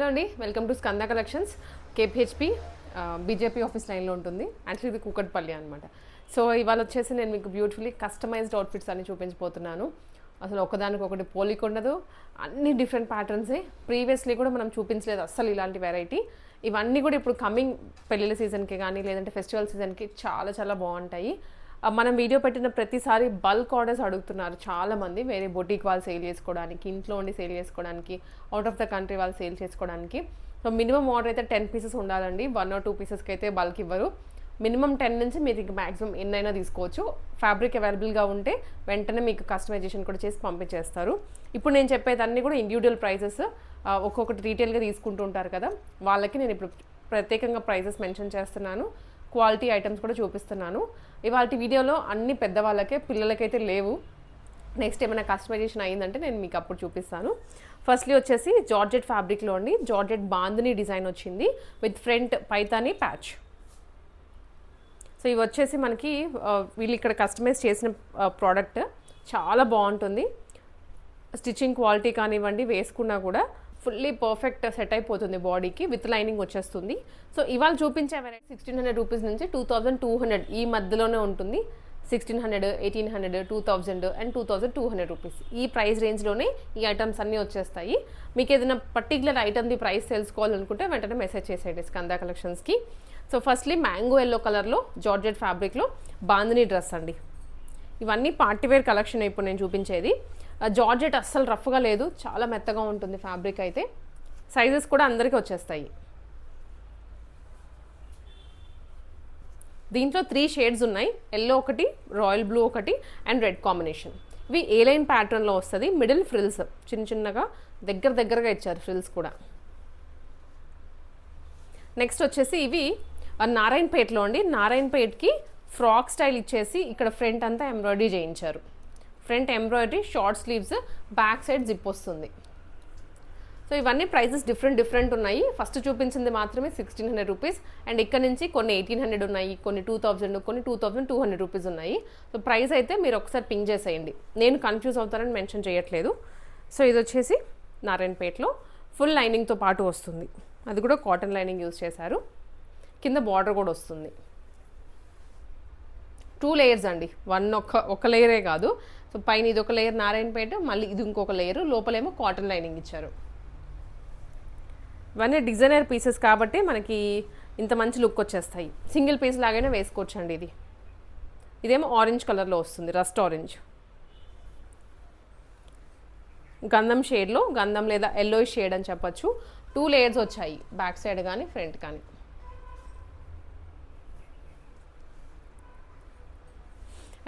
Hello అండి, welcome to Skanda collections. KPHB BJP office లైన్లో ఉంటుంది. యాక్చువల్లీ ఇది కూకట్పల్లి అనమాట. సో ఇవాళ వచ్చేసి నేను మీకు బ్యూటిఫుల్లీ కస్టమైజ్డ్ అవుట్ఫిట్స్ అన్ని చూపించబోతున్నాను. అసలు ఒకదానికొకటి పోలిక ఉండదు, అన్ని డిఫరెంట్ ప్యాటర్న్సే. ప్రీవియస్లీ కూడా మనం చూపించలేదు అస్సలు ఇలాంటి వెరైటీ. ఇవన్నీ కూడా ఇప్పుడు కమింగ్ పెళ్ళిళ్ళ సీజన్కి కానీ లేదంటే ఫెస్టివల్ సీజన్కి చాలా చాలా బాగుంటాయి. మనం వీడియో పెట్టిన ప్రతిసారి బల్క్ ఆర్డర్స్ అడుగుతున్నారు చాలామంది. వేరే బొటీక్ వాళ్ళు సేల్ చేసుకోవడానికి, ఇంట్లో ఉండి సేల్ చేసుకోవడానికి, అవుట్ ఆఫ్ ద కంట్రీ వాళ్ళు సేల్ చేసుకోవడానికి. సో మినిమం ఆర్డర్ అయితే 10 పీసెస్ ఉండాలండి. 1 or 2 పీసెస్కి అయితే బల్క్ ఇవ్వరు. మినిమం 10 నుంచి మీరు ఇంక మ్యాక్సిమం ఎన్నైనా తీసుకోవచ్చు. ఫ్యాబ్రిక్ అవైలబుల్గా ఉంటే వెంటనే మీకు కస్టమైజేషన్ కూడా చేసి పంపించేస్తారు. ఇప్పుడు నేను చెప్పేదాన్ని కూడా ఇండివిజువల్ ప్రైసెస్, ఒక్కొక్కటి రీటైల్గా తీసుకుంటూ ఉంటారు కదా, వాళ్ళకి నేను ఇప్పుడు ప్రత్యేకంగా ప్రైసెస్ మెన్షన్ చేస్తున్నాను. క్వాలిటీ ఐటమ్స్ కూడా చూపిస్తున్నాను. ఇవాళ వీడియోలో అన్ని పెద్దవాళ్ళకే, పిల్లలకైతే లేవు. నెక్స్ట్ ఏమైనా కస్టమైజేషన్ అయ్యిందంటే నేను మీకు అప్పుడు చూపిస్తాను. ఫస్ట్లీ వచ్చేసి జార్జెట్ ఫ్యాబ్రిక్లో అండి, జార్జెట్ బాందిని డిజైన్ వచ్చింది with front Paithani patch. So ఇవి వచ్చేసి మనకి వీళ్ళు ఇక్కడ కస్టమైజ్ చేసిన ప్రోడక్ట్ చాలా బాగుంటుంది. స్టిచ్చింగ్ క్వాలిటీ కానివ్వండి, వేసుకున్నా కూడా ఫుల్లీ పర్ఫెక్ట్ సెట్ అయిపోతుంది బాడీకి, విత్ లైనింగ్ వచ్చేస్తుంది. సో ఇవాళ చూపించే వెరైటీ 1600 రూపీస్ నుంచి 2200 ఈ మధ్యలోనే ఉంటుంది. 1600, 1800, 2000 అండ్ 2200 రూపీస్ ఈ ప్రైస్ రేంజ్లోనే ఈ ఐటమ్స్ అన్నీ వచ్చేస్తాయి. మీకు ఏదైనా పర్టికులర్ ఐటమ్ది ప్రైస్ తెలుసుకోవాలనుకుంటే వెంటనే మెసేజ్ చేసేయండి స్కంద కలెక్షన్స్కి. సో ఫస్ట్లీ మ్యాంగో ఎల్లో కలర్లో జార్జెట్ ఫ్యాబ్రిక్లో బాందిని డ్రెస్ అండి. ఇవన్నీ పార్టీవేర్ కలెక్షన్ ఇప్పుడు నేను చూపించేది. జార్జెట్ అస్సలు రఫ్గా లేదు, చాలా మెత్తగా ఉంటుంది ఫ్యాబ్రిక్ అయితే. సైజెస్ కూడా అందరికీ వచ్చేస్తాయి. దీంట్లో 3 షేడ్స్ ఉన్నాయి. ఎల్లో ఒకటి, రాయల్ బ్లూ ఒకటి అండ్ రెడ్ కాంబినేషన్. ఇవి ఏ లైన్ ప్యాటర్న్లో వస్తుంది. మిడిల్ ఫ్రిల్స్ చిన్న చిన్నగా దగ్గరగా ఇచ్చారు ఫ్రిల్స్ కూడా. నెక్స్ట్ వచ్చేసి ఇవి నారాయణపేటలో అండి. నారాయణపేట్కి ఫ్రాక్ స్టైల్ ఇచ్చేసి ఇక్కడ ఫ్రంట్ అంతా ఎంబ్రాయిడరీ చేయించారు. Front embroidery, short sleeves, back side zip వస్తుంది. సో ఇవన్నీ ప్రైజెస్ డిఫరెంట్ ఉన్నాయి. ఫస్ట్ చూపించింది మాత్రమే 1600 రూపీస్ అండ్ ఇక్కడ నుంచి కొన్ని 1800 ఉన్నాయి, కొన్ని 2000, కొన్ని 2200 రూపీస్ ఉన్నాయి. సో ప్రైస్ అయితే మీరు ఒకసారి పింగ్ చేసేయండి, నేను కన్ఫ్యూజ్ అవుతానని మెన్షన్ చేయట్లేదు. సో ఇది వచ్చేసి నారాయణపేటలో ఫుల్ లైనింగ్తో పాటు వస్తుంది. అది కూడా కాటన్ లైనింగ్ యూజ్ చేశారు. కింద బార్డర్ కూడా వస్తుంది. 2 లేయర్స్ అండి, ఒక లేయరే కాదు. సో పైన ఇది ఒక లేయర్ నారాయణపేట, మళ్ళీ ఇది ఇంకొక లేయరు, లోపలేమో కాటన్ లైనింగ్ ఇచ్చారు. ఇవన్నీ డిజైనర్ పీసెస్ కాబట్టి మనకి ఇంత మంచి లుక్ వచ్చేస్తాయి. సింగిల్ పీస్ లాగానే వేసుకోవచ్చు అండి. ఇదేమో ఆరెంజ్ కలర్లో వస్తుంది, రస్ట్ ఆరెంజ్, గంధం షేడ్లో, గంధం లేదా ఎల్లో షేడ్ అని చెప్పచ్చు. 2 లేయర్స్ వచ్చాయి, బ్యాక్ సైడ్ కానీ ఫ్రంట్ కానీ.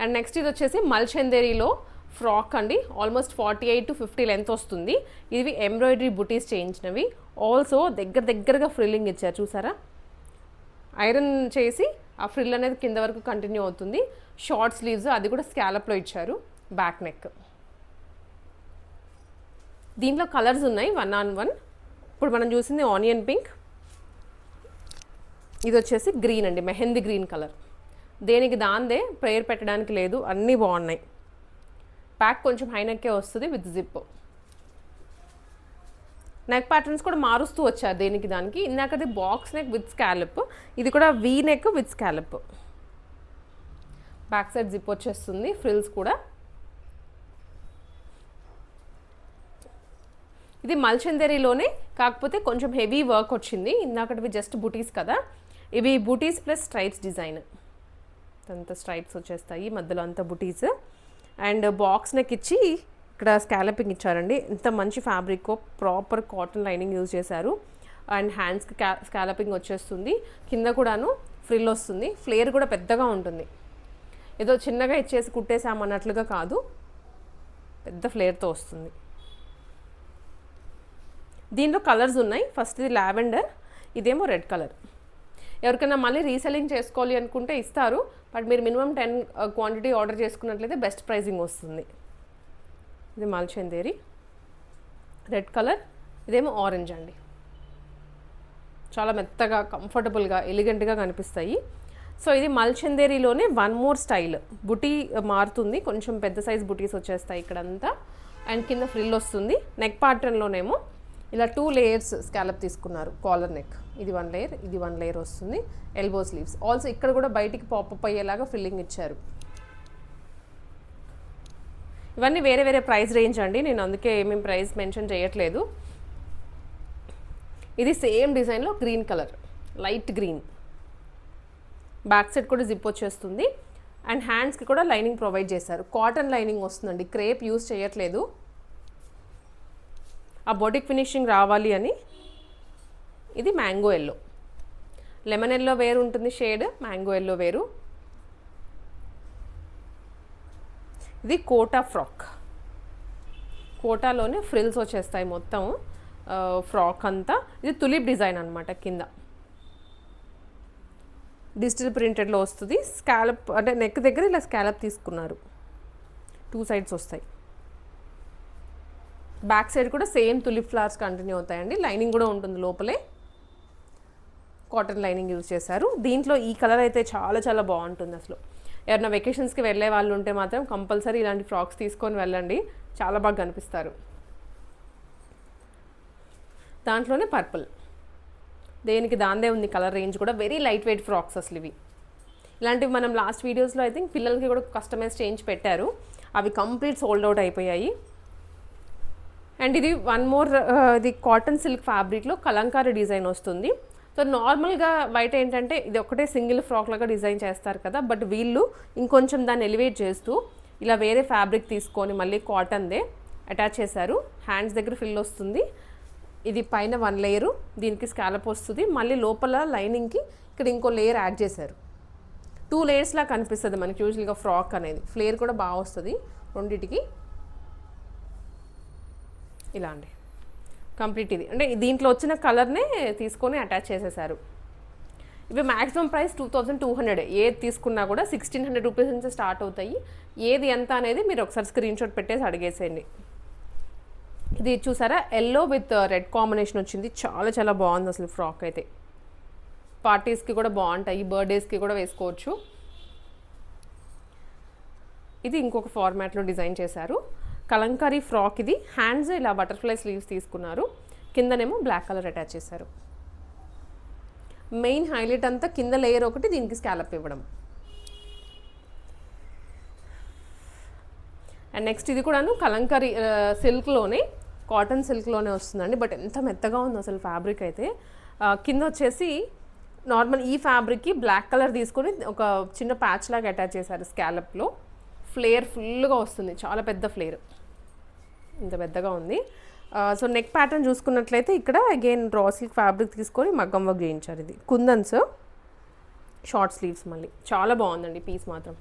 అండ్ నెక్స్ట్ ఇది వచ్చేసి మల్చందేరిలో ఫ్రాక్ అండి. ఆల్మోస్ట్ 48 to 50 లెంత్ వస్తుంది. ఇవి ఎంబ్రాయిడరీ బుటీస్ చేయించినవి. ఆల్సో దగ్గరగా ఫ్రిల్లింగ్ ఇచ్చారు, చూసారా. ఐరన్ చేసి ఆ ఫ్రిల్ అనేది కింద వరకు కంటిన్యూ అవుతుంది. షార్ట్ స్లీవ్స్, అది కూడా స్కాలప్లో ఇచ్చారు. Back neck. దీంట్లో కలర్స్ ఉన్నాయి 1 on 1. ఇప్పుడు మనం చూసింది ఆనియన్ పింక్, ఇది వచ్చేసి గ్రీన్ అండి, మెహందీ గ్రీన్ కలర్. దేనికి దాందే, ప్రేయర్ పెట్టడానికి లేదు, అన్నీ బాగున్నాయి. బ్యాక్ కొంచెం హై నెక్కే వస్తుంది విత్ జిప్. నెక్ ప్యాటర్న్స్ కూడా మారుస్తూ వచ్చారు దేనికి దానికి. ఇందాకది బాక్స్ నెక్ విత్ స్కాలప్, ఇది కూడా V neck with scallop. Back side zip వచ్చేస్తుంది, ఫ్రిల్స్ కూడా. ఇది మల్చందేరిలోనే, కాకపోతే కొంచెం హెవీ వర్క్ వచ్చింది. ఇందాకటివి జస్ట్ బూటీస్ కదా, ఇవి బూటీస్ ప్లస్ స్ట్రైప్స్ డిజైన్. అంత స్ట్రైప్స్ వచ్చేస్తాయి, మధ్యలో అంతా బుటీస్. అండ్ బాక్స్ నెక్ ఇచ్చి ఇక్కడ స్కాలపింగ్ ఇచ్చారండి. ఇంత మంచి fabric, proper cotton lining use చేశారు. అండ్ హ్యాండ్స్కి స్కాలపింగ్ వచ్చేస్తుంది. కింద కూడాను ఫ్రిల్ వస్తుంది. ఫ్లేర్ కూడా పెద్దగా ఉంటుంది, ఏదో చిన్నగా ఇచ్చేసి కుట్టేసామన్నట్లుగా కాదు, పెద్ద ఫ్లేర్తో వస్తుంది. దీంట్లో కలర్స్ ఉన్నాయి. ఫస్ట్ ఇది లావెండర్, ఇదేమో రెడ్ కలర్. ఎవరికైనా మళ్ళీ రీసెల్లింగ్ చేసుకోవాలి అనుకుంటే ఇస్తారు, బట్ మీరు మినిమం 10 క్వాంటిటీ ఆర్డర్ చేసుకున్నట్లయితే బెస్ట్ ప్రైజింగ్ వస్తుంది. ఇది మల్చందేరి రెడ్ కలర్, ఇదేమో ఆరెంజ్ అండి. చాలా మెత్తగా, కంఫర్టబుల్గా, ఎలిగెంట్గా కనిపిస్తాయి. సో ఇది మల్చందేరిలోనే 1 more స్టైల్. బుటీ మారుతుంది, కొంచెం పెద్ద సైజ్ బుటీస్ వచ్చేస్తాయి ఇక్కడంతా. అండ్ కింద ఫ్రిల్ వస్తుంది. నెక్ ప్యాటర్న్లోనేమో ఇలా 2 లేయర్స్ స్కాలప్ తీసుకున్నారు. కాలర్ నెక్ ఇది 1 లేయర్, ఇది 1 లేయర్ వస్తుంది. ఎల్బో స్లీవ్స్ ఆల్సో ఇక్కడ కూడా బయటికి పాపప్ అయ్యేలాగా ఫిల్లింగ్ ఇచ్చారు. ఇవన్నీ వేరే వేరే ప్రైస్ రేంజ్ అండి, నేను అందుకే ఏమేమి ప్రైస్ మెన్షన్ చేయట్లేదు. ఇది సేమ్ డిజైన్లో green colour, light green. Back side కూడా జిప్ వచ్చేస్తుంది అండ్ హ్యాండ్స్కి కూడా లైనింగ్ ప్రొవైడ్ చేశారు. కాటన్ లైనింగ్ వస్తుందండి, క్రేప్ యూస్ చేయట్లేదు. ఆ బొటిక్ ఫినిషింగ్ రావాలి అని. ఇది మ్యాంగో ఎల్లో, లెమన్ ఎల్లో వేరు ఉంటుంది షేడ్, మ్యాంగో ఎల్లో వేరు. ఇది కోటా ఫ్రాక్, కోటాలోనే ఫ్రిల్స్ వచ్చేస్తాయి మొత్తం ఫ్రాక్ అంతా. ఇది తులిప్ డిజైన్ అనమాట, కింద డిజిటల్ ప్రింటెడ్లో వస్తుంది. స్కాలప్ అంటే నెక్ దగ్గర ఇలా స్కాలప్ తీసుకున్నారు, 2 సైడ్స్ వస్తాయి. బ్యాక్ సైడ్ కూడా సేమ్ తులిప్ ఫ్లవర్స్ కంటిన్యూ అవుతాయండి. లైనింగ్ కూడా ఉంటుంది లోపలే, కాటన్ లైనింగ్ యూజ్ చేశారు. దీంట్లో ఈ కలర్ అయితే చాలా చాలా బాగుంటుంది అసలు. ఎవరైనా వెకేషన్స్కి వెళ్ళే వాళ్ళు ఉంటే మాత్రం కంపల్సరీ ఇలాంటి ఫ్రాక్స్ తీసుకొని వెళ్ళండి, చాలా బాగా కనిపిస్తారు. దాంట్లోనే పర్పుల్, దేనికి దాందే ఉంది కలర్ రేంజ్ కూడా. వెరీ లైట్ వెయిట్ ఫ్రాక్స్ అసలు ఇవి. ఇలాంటివి మనం లాస్ట్ వీడియోస్లో ఐ థింక్ పిల్లలకి కూడా కస్టమైజ్ చేయించి పెట్టారు, అవి కంప్లీట్ సోల్డ్ అవుట్ అయిపోయాయి. అండ్ ఇది 1 మోర్, ఇది కాటన్ సిల్క్ ఫ్యాబ్రిక్లో కలంకారీ డిజైన్ వస్తుంది. సో నార్మల్గా బయట ఏంటంటే ఇది ఒకటే సింగిల్ ఫ్రాక్ లాగా డిజైన్ చేస్తారు కదా, బట్ వీళ్ళు ఇంకొంచెం దాన్ని ఎలివేట్ చేస్తూ ఇలా వేరే ఫ్యాబ్రిక్ తీసుకొని మళ్ళీ కాటన్దే అటాచ్ చేశారు. హ్యాండ్స్ దగ్గర ఫిల్ వస్తుంది. ఇది పైన 1 లేయరు, దీనికి స్కాలప్ వస్తుంది. మళ్ళీ లోపల లైనింగ్కి ఇక్కడ ఇంకో లేయర్ యాడ్ చేశారు. 2 లేయర్స్లా కనిపిస్తుంది మనకి యూజువల్గా ఫ్రాక్ అనేది. ఫ్లేర్ కూడా బాగా వస్తుంది రెండింటికి. ఇలా అండి కంప్లీట్. ఇది అంటే దీంట్లో వచ్చిన కలర్నే తీసుకొని అటాచ్ చేసేసారు. ఇవి మ్యాక్సిమం ప్రైస్ 2200. ఏది తీసుకున్నా కూడా 1600 రూపీస్ నుంచి స్టార్ట్ అవుతాయి. ఏది ఎంత అనేది మీరు ఒకసారి స్క్రీన్ షాట్ పెట్టేసి అడిగేసేయండి. ఇది చూసారా, ఎల్లో విత్ రెడ్ కాంబినేషన్ వచ్చింది, చాలా చాలా బాగుంది అసలు. ఫ్రాక్ అయితే పార్టీస్కి కూడా బాగుంటాయి, బర్త్డేస్కి కూడా వేసుకోవచ్చు. ఇది ఇంకొక ఫార్మాట్లో డిజైన్ చేశారు, కలంకారీ ఫ్రాక్. ఇది హ్యాండ్స్ ఇలా బటర్ఫ్లై స్లీవ్స్ తీసుకున్నారు, కిందనేమో బ్లాక్ కలర్ అటాచ్ చేశారు. మెయిన్ హైలైట్ అంతా కింద లేయర్ ఒకటి, దీనికి స్కాలప్ ఇవ్వడం. అండ్ నెక్స్ట్ ఇది కూడాను కలంకారీ సిల్క్లోనే, కాటన్ సిల్క్లోనే వస్తుందండి. బట్ ఎంత మెత్తగా ఉంది అసలు ఫ్యాబ్రిక్ అయితే. కింద వచ్చేసి నార్మల్ ఈ ఫ్యాబ్రిక్కి బ్లాక్ కలర్ తీసుకొని ఒక చిన్న ప్యాచ్ లాగా అటాచ్ చేశారు స్కాలప్లో. ఫ్లేర్ ఫుల్గా వస్తుంది, చాలా పెద్ద ఫ్లేర్, ఇంత పెద్దగా ఉంది. సో నెక్ ప్యాటర్న్ చూసుకున్నట్లయితే ఇక్కడ అగైన్ రా సిల్క్ ఫ్యాబ్రిక్ తీసుకొని మగ్గం వర్క్ చేయించారు. ఇది కుందన్స్, షార్ట్ స్లీవ్స్. మళ్ళీ చాలా బాగుందండి పీస్ మాత్రం,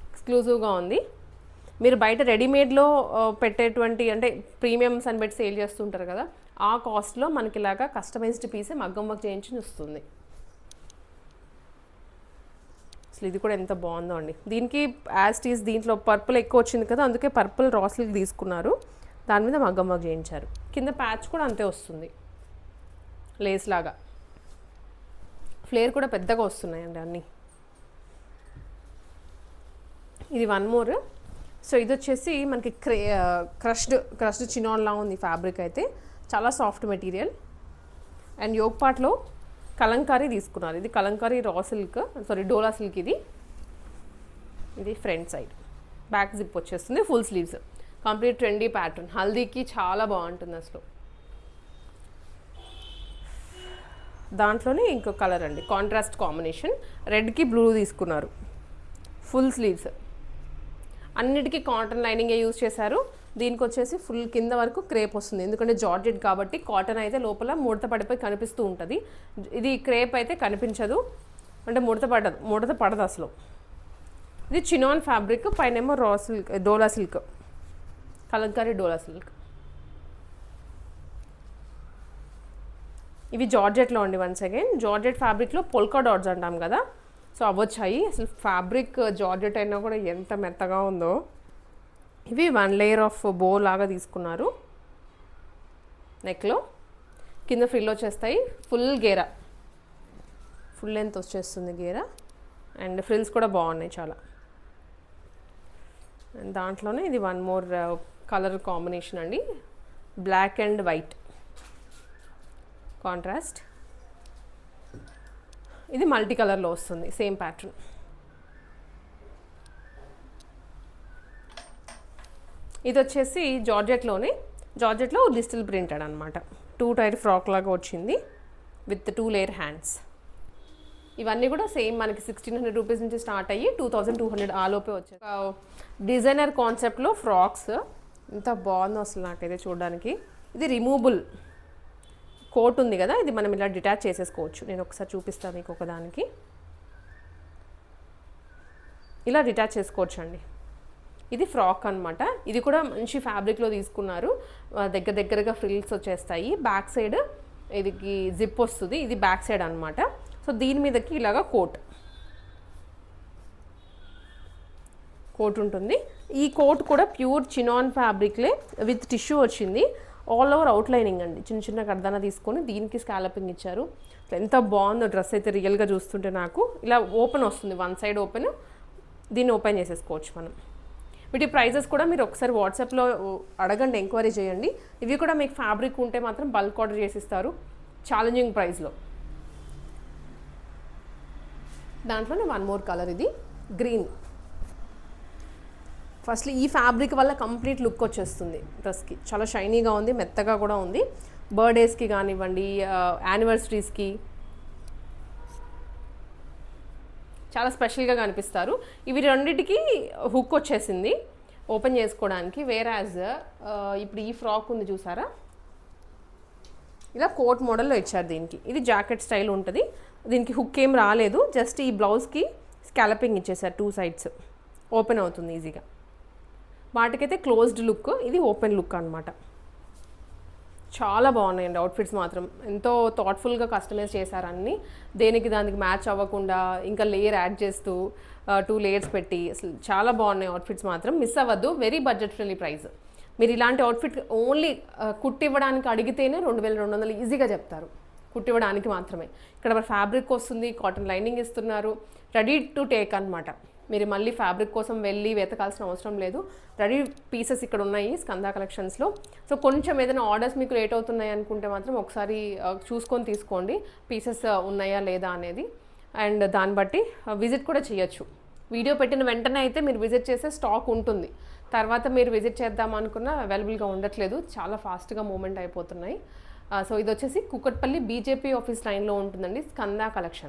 ఎక్స్క్లూజివ్గా ఉంది. మీరు బయట రెడీమేడ్లో పెట్టేటువంటి అంటే ప్రీమియమ్స్ అని పెట్టి సేల్ చేస్తుంటారు కదా, ఆ కాస్ట్లో మనకి ఇలాగా కస్టమైజ్డ్ పీసే మగ్గం వర్క్ చేయించి వస్తుంది. అసలు ఇది కూడా ఎంత బాగుందో అండి. దీనికి యాస్టీస్ దీంట్లో పర్పుల్ ఎక్కువ వచ్చింది కదా, అందుకే పర్పుల్ రా సిల్క్ తీసుకున్నారు, దాని మీద మగ్గం వర్క్ చేయించారు. కింద ప్యాచ్ కూడా అంతే వస్తుంది, లేస్ లాగా. ఫ్లేర్ కూడా పెద్దగా వస్తున్నాయండి అన్నీ. ఇది 1 మోర్. సో ఇది వచ్చేసి మనకి క్రష్డ్ చినాన్లా ఉంది ఫ్యాబ్రిక్ అయితే, చాలా సాఫ్ట్ మెటీరియల్. అండ్ యోగ్ పార్ట్లో కలంకారీ తీసుకున్నారు. ఇది kalamkari raw silk, dola silk. ఇది ఫ్రంట్ సైడ్, బ్యాక్ జిప్ వచ్చేస్తుంది, full sleeves, complete trendy pattern. హల్దీకి చాలా బాగుంటుంది అసలు. దాంట్లోనే ఇంకో కలర్ అండి, కాంట్రాస్ట్ కాంబినేషన్, రెడ్కి బ్లూ తీసుకున్నారు. ఫుల్ స్లీవ్స్, అన్నిటికీ కాటన్ లైనింగే యూజ్ చేశారు. దీనికి వచ్చేసి ఫుల్ కింద వరకు క్రేప్ వస్తుంది, ఎందుకంటే జార్జెట్ కాబట్టి. కాటన్ అయితే లోపల ముడత పడిపోయి కనిపిస్తూ ఉంటుంది, ఇది క్రేప్ అయితే కనిపించదు, అంటే ముడత పడదు అసలు. ఇది చినాన్ ఫ్యాబ్రిక్, పైనేమో రా సిల్క్, డోలా సిల్క్, కలంకారీ డోలా సిల్క్. ఇవి జార్జెట్లో అండి. వన్స్ అగైన్ జార్జెట్ ఫ్యాబ్రిక్లో పొల్కా డాట్స్ అంటాం కదా, సో అవొచ్చాయి. అసలు ఫ్యాబ్రిక్ జార్జెట్ అయినా కూడా ఎంత మెత్తగా ఉందో. ఇవి 1 లేయర్ ఆఫ్ బో లాగా తీసుకున్నారు నెక్లో, కింద ఫ్రిల్ వచ్చేస్తాయి. ఫుల్ గేరా, ఫుల్ లెంత్ వచ్చేస్తుంది గేరా. అండ్ ఫ్రిల్స్ కూడా బాగున్నాయి చాలా. అండ్ దాంట్లోనే ఇది 1 మోర్ కలర్ కాంబినేషన్ అండి, బ్లాక్ అండ్ వైట్. కాంట్రాస్ట్. ఇది మల్టీ కలర్లో వస్తుంది, సేమ్ ప్యాటర్న్. ఇది వచ్చేసి జార్జెట్లో డిజిటల్ ప్రింటెడ్ అనమాట. 2 టైర్ ఫ్రాక్ లాగా వచ్చింది విత్ 2 లేయర్ హ్యాండ్స్. ఇవన్నీ కూడా సేమ్ మనకి 1600 రూపీస్ నుంచి స్టార్ట్ అయ్యి 2200 ఆ లోపే వచ్చాయి. డిజైనర్ కాన్సెప్ట్లో ఫ్రాక్స్ ఎంత బాగుందో అసలు నాకైతే చూడడానికి. ఇది రిమూవబుల్ కోట్ ఉంది కదా, ఇది మనం ఇలా డిటాచ్ చేసేసుకోవచ్చు. నేను ఒకసారి చూపిస్తాను మీకు ఒకదానికి. ఇలా డిటాచ్ చేసుకోవచ్చు అండి. ఇది ఫ్రాక్ అనమాట. ఇది కూడా మంచి ఫ్యాబ్రిక్లో తీసుకున్నారు. దగ్గరగా ఫ్రిల్స్ వచ్చేస్తాయి. బ్యాక్ సైడ్ ఇది జిప్ వస్తుంది. ఇది బ్యాక్ సైడ్ అనమాట. సో దీని మీదకి ఇలాగా కోట్ ఉంటుంది. ఈ కోట్ కూడా ప్యూర్ చినాన్ ఫ్యాబ్రిక్లే విత్ టిష్యూ వచ్చింది. ఆల్ ఓవర్ అవుట్లైనింగ్ అండి. చిన్న కర్దానా తీసుకొని దీనికి స్కాలపింగ్ ఇచ్చారు. ఎంత బాగుందో డ్రెస్ అయితే రియల్గా చూస్తుంటే నాకు. ఇలా ఓపెన్ వస్తుంది, వన్ సైడ్ ఓపెన్. దీన్ని ఓపెన్ చేసేసుకోవచ్చు మనం. వీటి ప్రైజెస్ కూడా మీరు ఒకసారి వాట్సాప్లో అడగండి, ఎంక్వైరీ చేయండి. ఇవి కూడా మీకు ఫ్యాబ్రిక్ ఉంటే మాత్రం బల్క్ ఆర్డర్ చేసిస్తారు ఛాలెంజింగ్ ప్రైస్లో. దాంట్లోనే 1 మోర్ కలర్, ఇది గ్రీన్. ఫస్ట్ ఈ ఫ్యాబ్రిక్ వల్ల కంప్లీట్ లుక్ వచ్చేస్తుంది డ్రెస్కి. చాలా షైనీగా ఉంది, మెత్తగా కూడా ఉంది. బర్త్డేస్కి కానివ్వండి, యానివర్సరీస్కి చాలా స్పెషల్గా కనిపిస్తారు. ఇవి రెండింటికి హుక్ వచ్చేసింది ఓపెన్ చేసుకోవడానికి. వేరాజ్ ఇప్పుడు ఈ ఫ్రాక్ ఉంది చూసారా, ఇలా కోట్ మోడల్లో ఇచ్చారు దీనికి. ఇది జాకెట్ స్టైల్ ఉంటుంది. దీనికి హుక్ ఏం రాలేదు, జస్ట్ ఈ బ్లౌజ్కి స్కాలపింగ్ ఇచ్చేసారు. 2 సైడ్స్ ఓపెన్ అవుతుంది ఈజీగా. వాటికైతే క్లోజ్డ్ లుక్, ఇది ఓపెన్ లుక్ అనమాట. చాలా బాగున్నాయండి అవుట్ఫిట్స్ మాత్రం. ఎంతో థాట్ఫుల్గా కస్టమైజ్ చేశారు అన్నీ. దానికి మ్యాచ్ అవ్వకుండా ఇంకా లేయర్ యాడ్ చేస్తూ 2 లేయర్స్ పెట్టి అసలు చాలా బాగున్నాయి అవుట్ఫిట్స్ మాత్రం. మిస్ అవ్వద్దు. Very budget friendly price. మీరు ఇలాంటి అవుట్ఫిట్ ఓన్లీ కుట్టివ్వడానికి అడిగితేనే 2200 ఈజీగా చెప్తారు, కుట్టివ్వడానికి మాత్రమే. ఇక్కడ ఫ్యాబ్రిక్ వస్తుంది, కాటన్ లైనింగ్ ఇస్తున్నారు, రెడీ టు టేక్ అనమాట. మీరు మళ్ళీ ఫ్యాబ్రిక్ కోసం వెళ్ళి వెతకాల్సిన అవసరం లేదు. రెడీ పీసెస్ ఇక్కడ ఉన్నాయి స్కంద కలెక్షన్స్లో. సో కొంచెం ఏదైనా ఆర్డర్స్ మీకు లేట్ అవుతున్నాయి అనుకుంటే మాత్రం ఒకసారి చూసుకొని తీసుకోండి పీసెస్ ఉన్నాయా లేదా అనేది. అండ్ దాన్ని బట్టి విజిట్ కూడా చేయొచ్చు. వీడియో పెట్టిన వెంటనే అయితే మీరు విజిట్ చేసే స్టాక్ ఉంటుంది. తర్వాత మీరు విజిట్ చేద్దాం అనుకున్నా అవైలబుల్గా ఉండట్లేదు, చాలా ఫాస్ట్గా మూమెంట్ అయిపోతున్నాయి. సో ఇది వచ్చేసి కూకట్పల్లి బీజేపీ ఆఫీస్ లైన్లో ఉంటుందండి స్కంద కలెక్షన్.